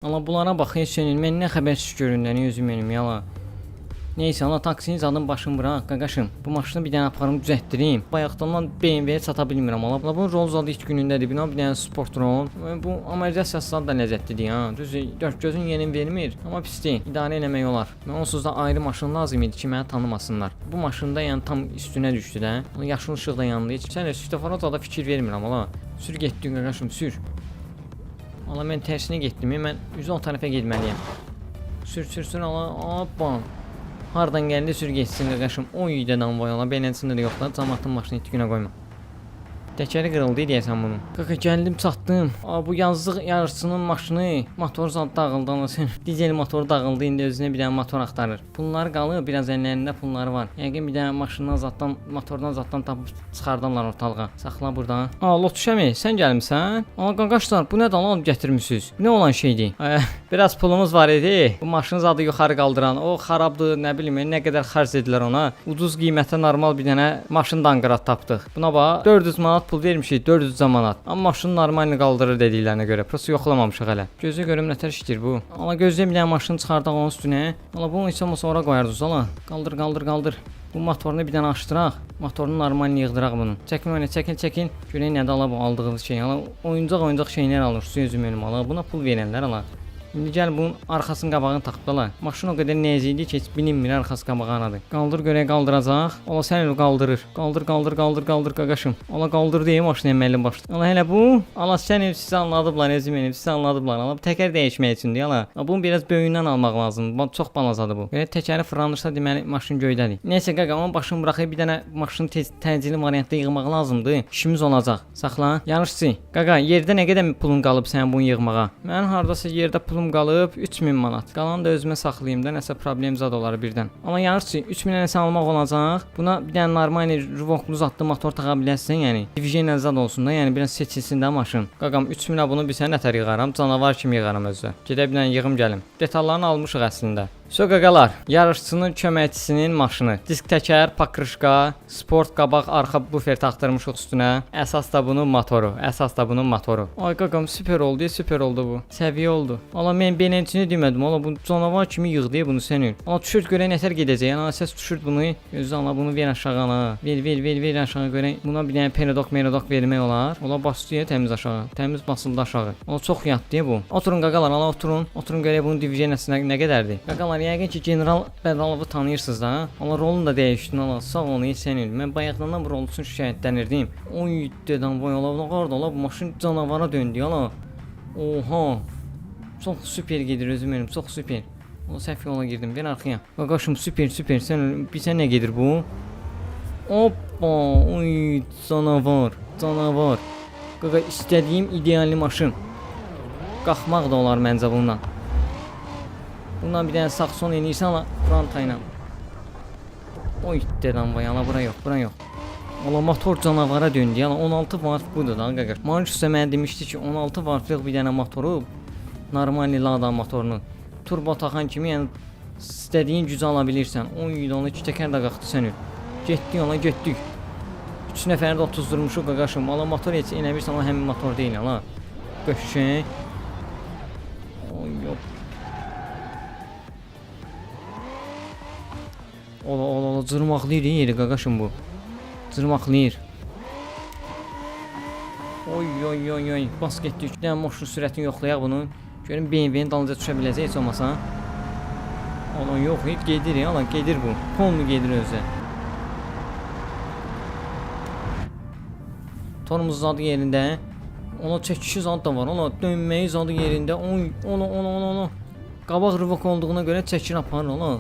Allah bunlara baxın sönün. Mən nə xəbərsiz göründən özüm benim yala. Neyse Allah taksinin zadın başını bırak qaqaşım. Bu maşını bir dənə aparım düzəltdirim. Bayaqdan BMW-yə çata bilmirəm. Allah bunun Rolls adı ilk günündədir. Bina bir dənə Sportron. Bu amortizasiyası da ləzzətlidir ha. Düz dörd gözün yeni vermir. Amma pis deyil. İdarə eləmək olar. Mən onsuz da ayrı maşın lazım idi ki, məni tanımasınlar. Bu maşında yəni tam üstünə düşdü də. Yaşıl işıq da yandı. Heç sən svetoforuna da fikir vermirəm ala. Sür getdin qaqaşım, sür. Allah mən tərsinə getdim. Mən üzü o tərəfə getməliyəm. Sür ala. Hoppa. Hardan gəldi sür geçsin qaqaşım. O idədən vay Allah. Beləncəsində də yoxlar. Cəmaatın maşını itkinə qoyma. Təkəri qırıldı deyəsən bunun. Qaqa gəldim çatdım. Bu yazıq yarışçının maşını motor zad dağıldı anasın. Dizel motor dağıldı, indi özünə bir dənə motor axtarır. Pulları qalıb, biraz əllərində pulları var. Yəqin bir dənə maşından zaddan, motordan zaddan tapıb çıxardanlar ortalığa. Saxla burdan. Lotuşəmi, sən gəlmisən? Qaqaşlar, bu nədən alıb gətirmisiniz? Nə olan şeydir? Biraz pulumuz var idi. Bu maşının zadı yuxarı qaldıran, o xarabdır, nə bilim, nə qədər xərc edilər ona. Ucuz qiymətə normal bir dənə maşın danqırat tapdıq. Buna bax, 400 manat pul vermişik, 400 manat. Amma maşını normalni qaldırır dediklərinə görə. Prosta yoxlamamışıq hələ. Gözə görüm nətər işdir bu. Allah gözləyim bir dənə maşını çıxardaq onun üstünə. Allah bunu isə sonra qoyardıq ala. Qaldır. Bu motorunu bir dənə açdıraq. Motorunu normalni yığdıraq bunu. Çəkin öyle, çəkin. Görək nədə ala bu aldığınız şey. Ala oyuncaq şeylər alır, sözüm benim ala. Buna pul verənlər ala. İndi gəl bunun arxasını qabağını taxıbdalar. Maşın o qədər nəzik idi ki, heç bilinmir arxası qabağı anadır. Qaldır görək qaldıracaq. Ola sən elə qaldırır. Qaldır qaqaşım. Ola qaldır deyə maşın əməlli başladı. Ola hələ bu. Ala sən sizi anladıblar, özüm benim sizi anladıblar. Ala təkər dəyişmək üçündür ala. Bunu biraz böyüyündən almaq lazımdır. Çox balacadır bu. Belə təkəri fırlanırsa deməli maşın göydədir. Nəysə qaqa, onun başını buraxıb bir dənə maşını təcili variantda yığmaq lazımdır. İşimiz olacaq. Saxla. Yarışçı. Qaqa, yerdə nə qədər pulun qalıb sənin bunu yığmağa? Mənim hardasa yerdə pulum qalıb 3000 manat. Qalanı da özümə saxlayım da, nəsə problem zad olar birdən. Amma yarışçı 3000-ə nəsə almaq olacaq. Buna bir dənə normal rivoklu zadlı motor taxa bilərsən, yəni. Division zad olsun da, yəni biraz seçilsin də maşın. Qaqam 3000-ə bunu bir sən nətər yığaram? Canavar kimi yığaram özü. Gedə bir dənə yığım gəlim. Detallarını almışıq əslində. Qaqalar, yarışçının köməkçisinin maşını. Disk təkər, pakrışqa, sport qabaq, arxa bufer taxdırmışıq üstünə. Əsas da bunun motoru. Ay qaqam, süper oldu bu. Səviyyə oldu. Ala mən beləncini demədim. Ala bu canavar kimi yığdı bunu sənin. Ala düşürt görək nətər gedəcək. Yəni səs düşürt bunu. Gözlə ala bunu ver aşağı ala. Ver aşağı görək. Buna bir dənə perodok vermək olar. Ola basdı təmiz aşağı. Təmiz basıldı aşağı. Ala çox yatdı bu. Oturun qaqalar, ala oturun. Oturun görək bunun divisionəsinə nə qədərdir. Qaqalar yəqin ki General Bədalovu tanıyırsınız da. Allah rolunu da dəyişdin Allah. Sağ ol sənin. Mən bayaqdan bu rol üçün şikayətlənirdim. Oy dedən vay Allah, nə qardı Allah, bu maşın canavara döndü Allah. Oha. Çox süper gedir özüm benim, çox süper. O səhv yola girdim, ver arxaya. Qaqaşım süper. Sən nə gedir bu? Hoppa. Oy canavar. Qaqa istədiyim idealli maşın. Qalxmaq da olar məncə bundan. Bundan bir dənə sağ son eləyirsən ala Franta ilə. Oy dedən vay ala, bura yox. Ala motor canavara döndü. Yəni 16 vart budur da qaqaş. Marius isə mənə demişdi ki 16 vartlıq bir dənə motoru, normal Lada motorunu turbo taxan kimi yəni istədiyin gücü ala bilirsən. Oy onu iki təkər də qalxdı sənə. Getdik. 3 nəfər də 30 durmuşuq qaqaşım. Ala motor heç elə bilirsən o həmin motor deyil ala. Qəşəng. Oy yox. Ola cırmaqlayır yeri qaqaşım bu. Cırmaqlayır. Oy. Bas getdik. Bir dənə maşın sürətini yoxlayaq bunu. Görün BMW-nin dalınca düşə biləcək heç olmasa. Ola yox, gedir ya, gedir bu. Polnu gedir özü. Tormuz zadı yerində. Ona çəkişi zad da var. Ona dönməyi zadı yerində. Oy. Qabaq rivok olduğuna görə çəkir aparır ola.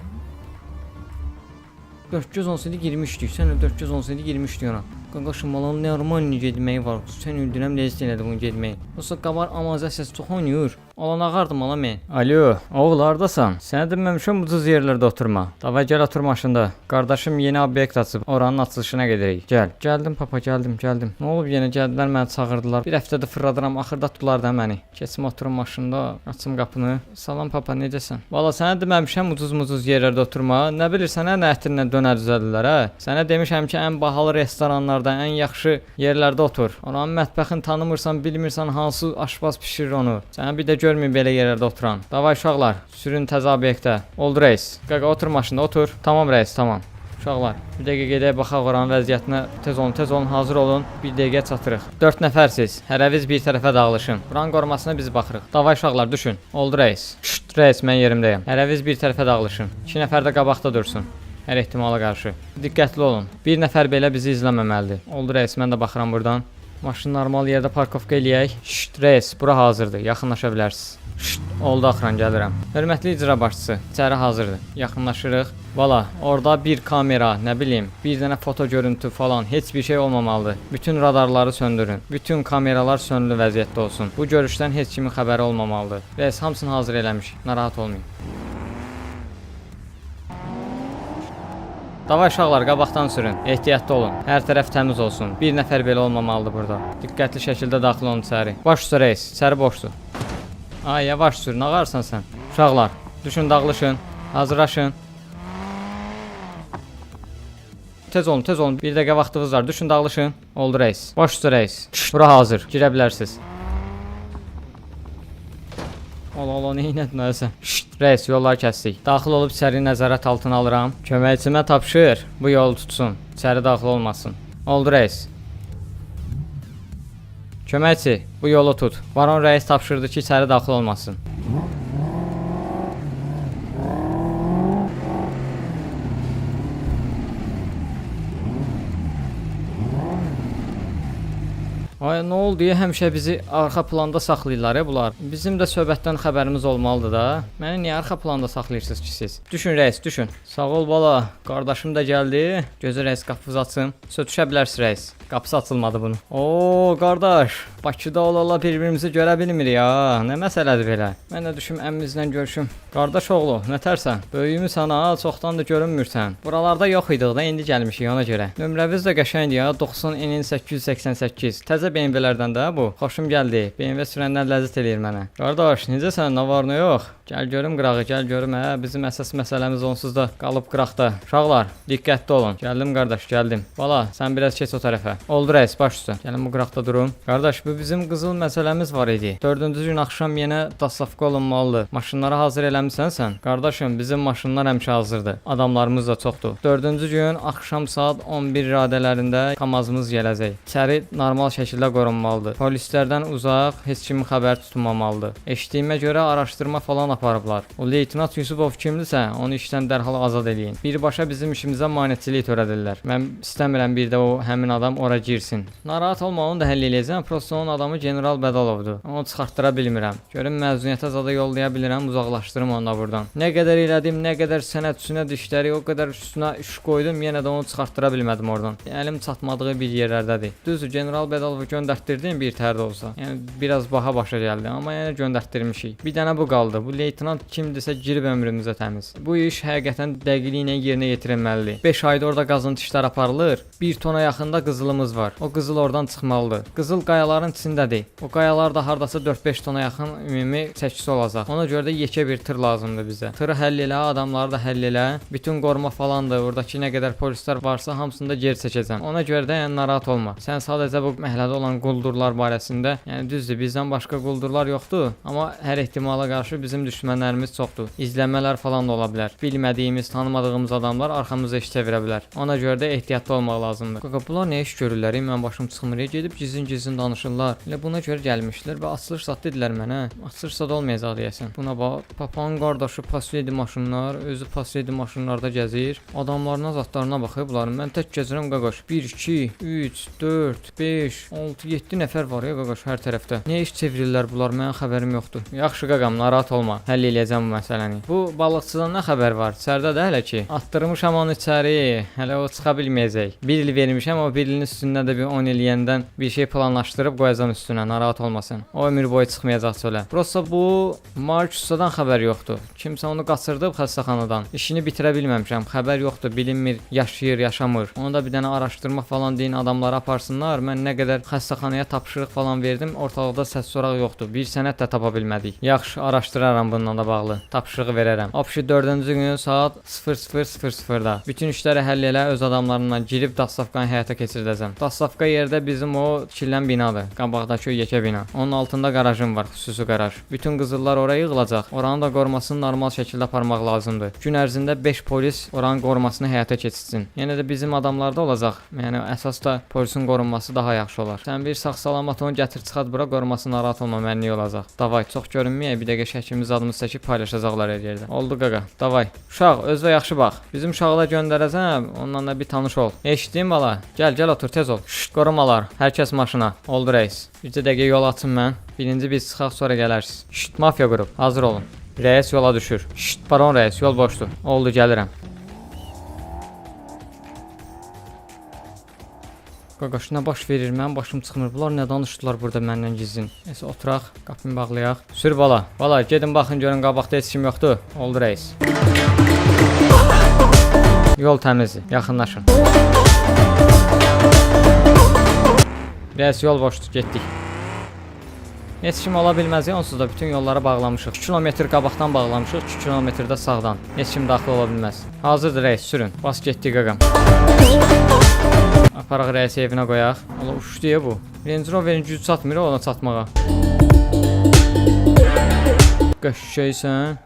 417 girmişdik. Sən 417 girmişdik ona. Qaqaşım alan normal getməyi var. Sən öldürəm lezət elədi bunu getməyi. Yoxsa qabar amazasiyası çox oynayır. Alan ağardım ala mən. Alo, oğlardasan. Sənə deməmişəm ucuz yerlərdə oturma. Davay gəl otur maşında. Qardaşım yeni obyekt açıb. Oranın açılışına gedirik. Gəl. Gəldim papa, gəldim. Nə olub yenə gəldilər məni çağırdılar. Bir həftədə fırladıram, axırda tutdular da məni. Keçim oturum maşında, açım qapını. Salam papa, necəsən? Valla sənə deməmişəm ucuz yerlərdə oturma. Nə bilirsən nə ətirlə dönər düzəldirlər hə? Sənə demişəm ki, ən bahalı restoranlarda, ən yaxşı yerlərdə otur. Oranın mətbəxini tanımırsan, bilmirsən hansı aşpaz bişirir onu. Sənə bir də görməyim belə yerlərdə oturan. Davay uşaqlar, sürün təzə obyektə. Oldu reis. Qaqa otur maşında, otur. Tamam reis, tamam. Uşaqlar, bir dəqiqə gedək baxaq oranın vəziyyətinə. Tez olun, hazır olun. Bir dəqiqə çatırıq. 4 nəfərsiz. Hərəviz bir tərəfə dağılışın. Buranın qorumasına biz baxırıq. Davay uşaqlar, düşün. Oldu reis. Şşt, reis, mən yerimdəyəm. Hərəviz bir tərəfə dağılışın. 2 nəfər də qabaqda dursun. Hər ehtimala qarşı. Diqqətli olun. Bir nəfər belə bizi izləməməlidir. Oldu reis, mən də baxıram buradan. Maşını normal yerdə parkovka eləyək. Şşt, reis, bura hazırdır. Yaxınlaşa bilərsiniz. Şşt, oldu axıran gəlirəm. Hörmətli icra başçısı, içəri hazırdır. Yaxınlaşırıq. Valla, orada bir kamera, nə bilim, bir dənə foto görüntü falan, heç bir şey olmamalıdır. Bütün radarları söndürün. Bütün kameralar sönülü vəziyyətdə olsun. Bu görüşdən heç kimin xəbəri olmamalıdır. Reis, hamısını hazır eləmiş. Narahat olmayın. Davay uşaqlar, qabaqdan sürün. Ehtiyatlı olun. Hər tərəf təmiz olsun. Bir nəfər belə olmamalıdır burada. Diqqətli şəkildə daxil olun içəri. Baş üstə reis, içəri boşdur. Ay, yavaş sür, nə qarsan sən? Uşaqlar, düşün, dağılışın. Hazırlaşın. Tez olun. Bir dəqiqə vaxtınız var. Düşün, dağılışın. Oldu reis. Baş üstə reis. Bura hazır. Girə bilərsiniz. Allah, neynədin sən? Şşt, reis, yolları kəsdik. Daxil olub içəri nəzarət altına alıram. Köməkçimə tapşır, bu yolu tutsun. İçəri daxil olmasın. Oldu reis. Köməkçi, bu yolu tut. Baron reis tapşırdı ki, içəri daxil olmasın. Ay, nə oldu ya, həmişə bizi arxa planda saxlayırlar ya bunlar. Bizim də söhbətdən xəbərimiz olmalıdır da. Məni niyə arxa planda saxlayırsınız ki siz? Düşün reis, düşün. Sağ ol bala, qardaşım da gəldi. Gözə reis qapınızı açın. Sötüşə bilərsiniz reis. Qapısı açılmadı bunun. Oo, qardaş, Bakıda ola bir-birimizi görə bilmir ya. Nə məsələdir belə? Mən də düşüm əmmizlə görüşüm. Qardaş oğlu, nətərsən? Böyüyümüsən ha, çoxdan da görünmürsən. Buralarda yox idik da, indi gəlmişik ona görə. Nömrəniz də qəşəngdir ya, 90N 888. Təzə BMW-lərdən də bu. Xoşum gəldi. BMW sürəndən ləzzət eləyir mənə. Qardaş, necəsən? Nə var, nə yox? Gəl görüm qırağı, gəl görüm. Hə, bizim əsas məsələmiz onsuz da qalıb qıraqda. Uşaqlar, diqqətli olun. Gəldim qardaş, gəldim. Bala, sən biraz keç o tərəfə. Oldu reis, baş üstə. Gəlin bu qıraqda durum. Qardaş, bu bizim qızıl məsələmiz var idi. 4-cü gün axşam yenə daslavka olunmalıdır. Maşınları hazır eləmisən sən? Qardaşım, bizim maşınlar həmişə hazırdır. Adamlarımız da çoxdur. 4-cü gün axşam saat 11 radələrində KAMAZ-ımız gələcək. İçəri normal şəkildə qorunmalıdır. Polislərdən uzaq, heç kimin xəbər tutulmamalıdır. Eşitdiyimə görə araşdırma falan aparıblar. O leytenant Yusubov kimdirsə, onu işdən dərhal azad eləyin. Birbaşa bizim işimizə maneçilik törədirlər. Mən istəmirəm bir də o həmin adam ora girsin. Narahat olma, onu da həll eləyəcəm. Prosta onun adamı General Bədalovdur. Onu çıxartdıra bilmirəm. Görüm məzuniyyətə zada yollaya bilirəm, uzaqlaşdırım onu da buradan. Nə qədər elədim, nə qədər sənət dişləri, o qədər üstünə iş qoydum, yenə də onu çıxartdıra bilmədim oradan. Əlim çatmadığı bir yerlərdədir. Düzdür, General Bədalovu göndərtdirdim bir tərdə olsa. Yəni biraz baha başa gəldi, amma yenə göndərtdirmişik. Bir dənə bu qaldı. Bu leytenant kimdirsə girib ömrümüzə təmiz. Bu iş həqiqətən dəqiqliklə yerinə yetirilməlidir. 5 ayda orada qazıntı işləri aparılır. 1 tona yaxında qızılımız var. O qızıl oradan çıxmalıdır. Qızıl qayaların içindədir. O qayalar da hardasa 4-5 tona yaxın ümumi çəkisi olacaq. Ona görə də yekə bir tır lazımdır bizə. Tırı həll elə, adamları da həll elə. Bütün qoruma falandır. Oradakı nə qədər polislər varsa hamısını da geri çəkəcəm. Ona görə də yəni narahat olma. Sən sadəcə bu məhəllədə olan quldurlar barəsində, yəni düzdür, bizdən başqa quldurlar yoxdur, amma hər ehtimala qarşı bizim düşmənlərimiz çoxdur. İzləmələr falan da ola bilər. Bilmədiyimiz, tanımadığımız adamlar arxamıza iş çevirə bilər. Ona görə də ehtiyatlı olmaq lazımdır. Qaqa, bunlar nə iş görürlər? Mən başım çıxmır. Gedib gizlin danışırlar. Elə buna görə gəlmişlər və açılış zad dedilər mənə. Açılış zad olmayacaq deyəsən. Buna bax, papanın qardaşı pasledi maşınlar, özü pasledi maşınlarda gəzir. Adamlarına zadlarına baxıblar. Mən tək gəzirəm qaqaş. 1 2 3 4 5 6 7 nəfər var ya qaqaş hər tərəfdə. Nə iş çevirirlər bunlar? Mənim xəbərim yoxdur. Yaxşı qaqam, narahat olma. Həll eləyəcəm bu məsələni. Bu balıqçıdan nə xəbər var? İçəridə də hələ ki. Atdırmışam onu içəri. Hələ o çıxa bilməyəcək. 1 il vermişəm, o 1 ilin üstündə də bir 10 il yenidən bir şey planlaşdırıb qoyacam üstünə. Narahat olmasın. O ömür boyu çıxmayacaq çölə. Prosta bu Markusdan xəbər yoxdur. Kimsə onu qaçırdıb xəstəxanadan. İşini bitirə bilməmişəm. Xəbər yoxdur, bilinmir, yaşayır, yaşamır. Onu da bir dənə araşdırma falan deyin, adamları aparsınlar. Mən nə qədər xəstəxanaya tapşırıq falan verdim. Ortalıqda səs soraq yoxdur. Bir sənət də tapa bilmədik. Yaxşı, araşdıraram bununla da bağlı. Tapşırığı verərəm. Opşi 4-cü gün saat 00:00-da bütün işləri həll elə, öz adamlarımla girib dastavkanı həyata keçirdəcəm. Dastavka yerdə bizim o tikilən binadır. Qabaqdakı o yekə bina. Onun altında qarajım var, xüsusi qaraj. Bütün qızıllar oraya yığılacaq. Oranın da qorumasını normal şəkildə aparmaq lazımdır. Gün ərzində 5 polis oranın qorumasını həyata keçirsin. Yenə də bizim adamlarda olacaq. Yəni əsas da polisin qorunması daha yaxşı olar. Sən bir sağ-salamat onu gətir çıxart bura, qoruması narahat olma, mənlik olacaq. Davay, çox görünməyək, bir dəqiqə şəklimiz adımız çəkib paylaşacaqlar hər yerdə. Oldu qaqa. Davay. Uşaq, özünə yaxşı bax. Bizim uşağı da göndərəcəm, onunla da bir tanış ol. Eşitdin bala? Gəl otur, tez ol. Şşt, qorumalar, hər kəs maşına. Oldu rəis. Bircə dəqiqə yol açın mən. Birinci biz çıxaq, sonra gələrsiniz. Şşt, mafiya qrup, hazır olun. Rəis yola düşür. Şşt, baron rəis, yol boşdur. Oldu, gəlirəm. Qaqaş, nə baş verir? Mənim başım çıxmır. Bunlar nə danışdılar burada məndən gizlin? Nəsə, oturaq, qapını bağlayaq. Sür bala. Bala, gedin baxın, görün qabaqda heç kim yoxdur. Oldu rəis. Yol təmizdir, yaxınlaşın. Rəis, yol boşdur, getdik. Heç kim ola bilməz, onsuz da bütün yolları bağlamışıq. 2 kilometr qabaqdan bağlamışıq, 2 kilometr də sağdan. Heç kim daxil ola bilməz. Hazırdır rəis, sürün. Bas getdik qaqam. Aparaq rəisi evinə qoyaq. Allah uç deyə bu. Range Rover'in gücü çatmır ona çatmağa. Qəşşəysən.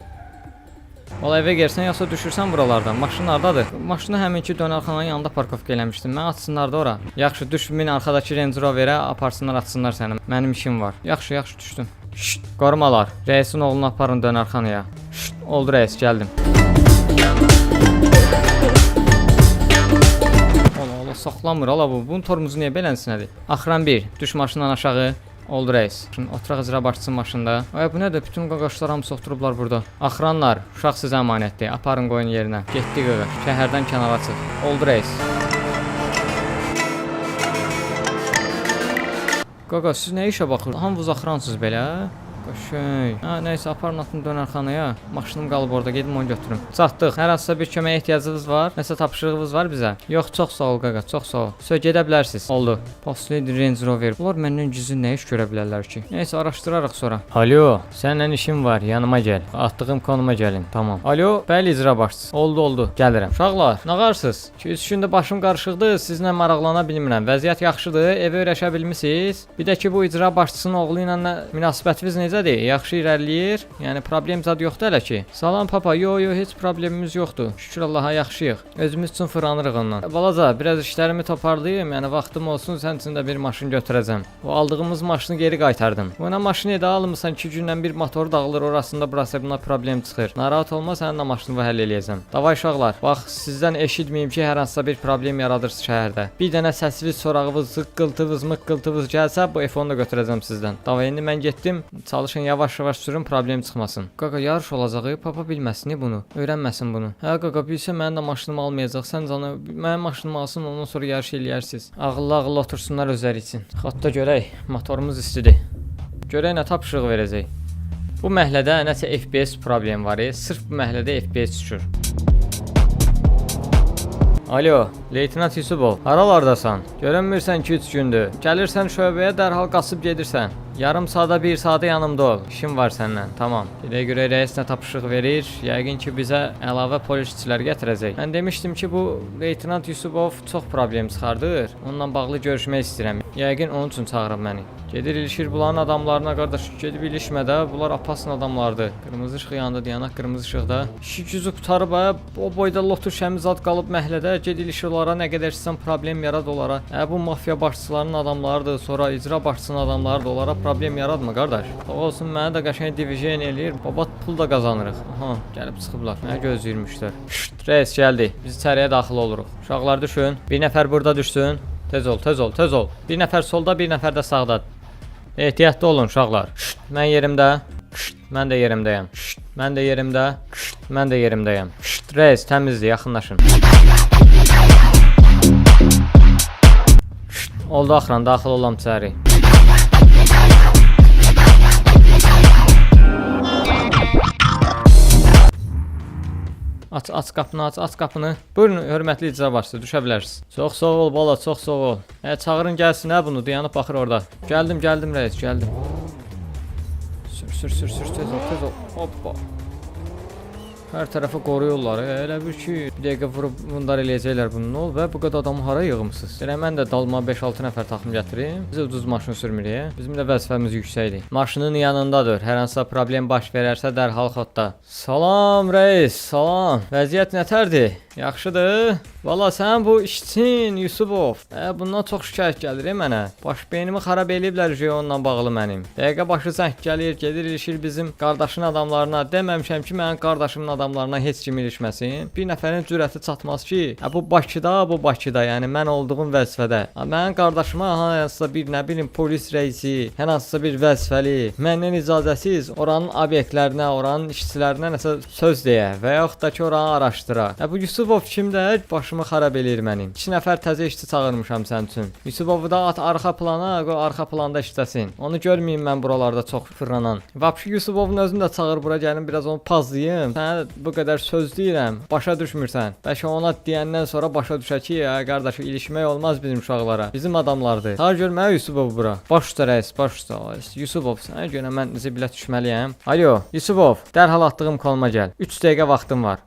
Valla evə gəlsən yoxsa düşürsən buralardan. Maşın hardadır? Maşını həminki dönərxananın yanında parkovka eləmişdim. Mən atsınlar da ora. Yaxşı, düş min arxadakı Range Rover'ə, aparsınlar, atsınlar səni. Mənim işim var. Yaxşı, düşdüm. Şşt, qorumalar. Rəisin oğlunu aparın dönərxanaya. Şşt, oldu rəis, gəldim. Allah, saxlamır ala bu. Bunun tormuzu niyə belənsinədir? Axıran 1, düş maşından aşağı. Oldu rəis. Şimdi oturaq icra başçısının maşında. Ay bu nədir? Bütün qaqaşlar hamısı oturublar burada. Axıranlar, uşaq sizə əmanətdir. Aparın qoyun yerinə. Getdi qaqaş. Şəhərdən kənara çıx. Oldu rəis. Qaqaş, siz nə işə baxırsınız? Hamınız axıransınız belə? Qəşəng. Nəysə, aparın atın dönərxanaya. Maşınım qalıb orada, gedim onu götürüm. Çatdıq. Hər hansısa bir köməyə ehtiyacınız var? Nəsə tapşırığınız var bizə? Yox, çox sağ ol qaqa, çox sağ ol. Gedə bilərsiniz. Oldu. Postladı Range Rover. Bunlar məndən gizli nə iş görə bilərlər ki? Nəysə, araşdırarıq sonra. Alo, səninlə işim var, yanıma gəl. Atdığım konuma gəlin. Tamam. Alo, bəli icra başçısı. Oldu. Gəlirəm. Uşaqlar, nə qarsınız? 2-3 gündə başım qarışıqdır, sizlə maraqlana bilmirəm. Vəziyyət yaxşıdır, evə öyrəşə bilmisiniz? Bir də ki bu icra başçısının oğlu ilə münasibətiniz necədir? Yaxşı irəliləyir. Yəni problem zad yoxdur hələ ki. Salam papa. Yo, heç problemimiz yoxdur. Şükür Allaha yaxşıyıq. Özümüz üçün fırlanırıq ondan. Balaca, biraz işlərimi toparlayım. Yəni vaxtım olsun, sən üçün də bir maşın götürəcəm. O aldığımız maşını geri qaytardım. Buna maşını da almısan 2 gündən bir motor dağılır, orasında burası buna problem çıxır. Narahat olma, sənin də maşını həll eləyəcəm. Davay uşaqlar. Bax, sizdən eşitməyim ki, hər hansısa bir problem yaradırsınız şəhərdə. Bir dənə səsiniz, sorağınız, zıqqıltınız, mıqqıltınız gəlsə, bu iPhone-u da götürəcəm sizdən. Davay, indi mən getdim. Çalışın yavaş sürün, problem çıxmasın. Qaqa, yarış olacağı, papa bilməsin bunu. Öyrənməsin bunu. Hə qaqa, bilsə mənim də maşınımı almayacaq. Sən canı mənim maşınımı alsın, ondan sonra yarış eləyərsiniz. Ağıllı otursunlar özləri üçün. Xatda görək, motorumuz istidir. Görək nə tapşırıq verəcək. Bu məhəllədə nəsə FPS problem var. Sırf bu məhəllədə FPS düşür. Alo, Leytenant Yusubov, haralardasan? Görünmürsən ki 3 gündür. Gəlirsən şöbəyə, dərhal qaçıb gedirsən. Yarım saata, 1 saata yanımda ol. İşim var səndən. Tamam. Gedək görə rəis nə tapşırıq verir? Yəqin ki bizə əlavə polisçilər gətirəcək. Mən demişdim ki bu Leytenant Yusubov çox problem çıxardır. Onunla bağlı görüşmək istəyirəm. Yəqin onun üçün çağırıb məni. Gedir ilişir bunların adamlarına, qardaş. Gedib ilişmə də. Bunlar apasın adamlardır. Qırmızı işıq yanında dayanaq, qırmızı işıqda. İşi gücü qutarıb o boyda lotur şəmizad qalıb məhəllədə. Ged ilişir onlara, nə qədər istəsən problem yarad onlara. Bu mafiya başçılarının adamlarıdır, sonra icra başçısının adamlarıdır. Onlara problem yaratma qardaş. Sağ olsun, mənə də qəşəng division eləyir. Babat pul da qazanırıq. Aha, gəlib çıxıblar. Mənə gözləyirmişlər. Şşt, reis gəldi. Biz içəriyə daxil oluruq. Uşaqlar düşün. Bir nəfər burada düşsün. Tez ol. Bir nəfər solda, bir nəfər də sağda. Ehtiyatlı olun uşaqlar. Şşt, mən yerimdə. Şşt, mən də yerimdəyəm. Şşt, mən də yerimdə. Şşt, mən də yerimdəyəm. Şşt, reis təmizdir, yaxınlaşın. Şşt, oldu axıran, daxil olam içəri. Aç qapını, aç qapını. Buyurun, hörmətli icra başçısı, düşə bilərsiniz. Çox sağ ol bala, çox sağ ol. Çağırın gəlsin hə bunu, dayanıb baxır orada. Gəldim rəis, gəldim. Sür, tez ol. Hoppa. Hər tərəfə qoruyurlar. Elə bir ki, bir dəqiqə vurub bunlar eləyəcəklər bunu. Nə olub və bu qədər adamı hara yığmısınız? Elə mən də dalıma 5-6 nəfər taxım gətirim. Biz ucuz maşın sürmürük. Bizim də vəzifəmiz yüksəkdir. Maşının yanındadır. Hər hansısa problem baş verərsə dərhal xodda. Salam rəis, salam. Vəziyyət nətərdir? Yaxşıdır? Valla sən bu işçin Yusubov. Bundan çox şikayət gəlir mənə. Baş beynimi xarab eləyiblər onunla bağlı mənim. Dəqiqə başı zəng gəlir, gedir ilişir bizim qardaşın adamlarına. Deməmişəm ki, mənim qardaşımın adamlarına heç kim ilişməsin. Bir nəfərin cürəti çatmaz ki, bu Bakıda, yəni mən olduğum vəzifədə. Mənim qardaşıma hansısa bir nə bilim polis rəisi, hər hansısa bir vəzifəli məndən icazəsiz oranın obyektlərinə, oranın işçilərinə nəsə söz deyə və yaxud da ki, oranı araşdıra. Bu Yusubov kimdə? Başımı xarab eləyir mənim. 2 nəfər təzə işçi çağırmışam sənin üçün. Yusubovu da at arxa plana, qoy arxa planda işləsin. Onu görməyim mən buralarda çox fırlanan. Vəbşi Yusubovun özünü də çağır bura, gəlin biraz onu pazlayım. Sənə bu qədər söz deyirəm, başa düşmürsən. Bəlkə ona deyəndən sonra başa düşə ki, qardaşı ilişmək olmaz bizim uşaqlara. Bizim adamlardır. Ta görmə Yusubov bura. Baş üstə rəis, baş üstə. Yusubov, sənə görə mən zibilə düşməliyəm. Alo, Yusubov, dərhal atdığım konuma gəl. 3 dəqiqə vaxtım var.